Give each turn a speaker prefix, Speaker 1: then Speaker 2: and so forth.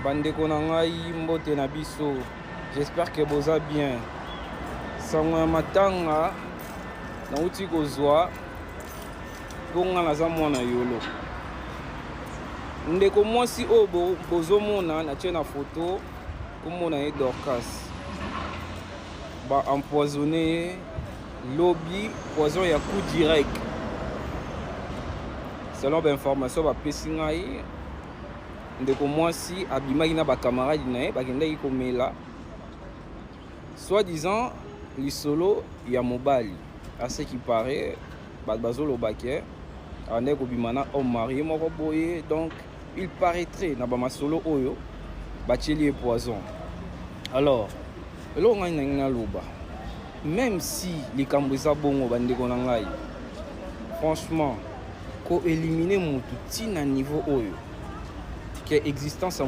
Speaker 1: bandeko na ngai mbote na biso, j'espère que boza bien. Sango ya matanga nauti kozwa bonga naza mwana yolo. Ndeko mwasi oyo bozomona natie na photo komona ye Dorcas. Ba empoisonné lobby poison ya coup direct. Selon l'information bapesi ngai, ndeko mwasi abimaki na bakamaradi na ye bakendaki komela soi-disant lisolo ya mobali. À ce qui paraît, bazolobaki andeki kobima na homme marié moko boye, donc il paraîtrait na bamasolo oyo batieli poison. Alors eloko ngai nangi naloba, même si likambo eza bongo bandeko na ngai, franchement ko éliminer mutu tina niveau oyo que existence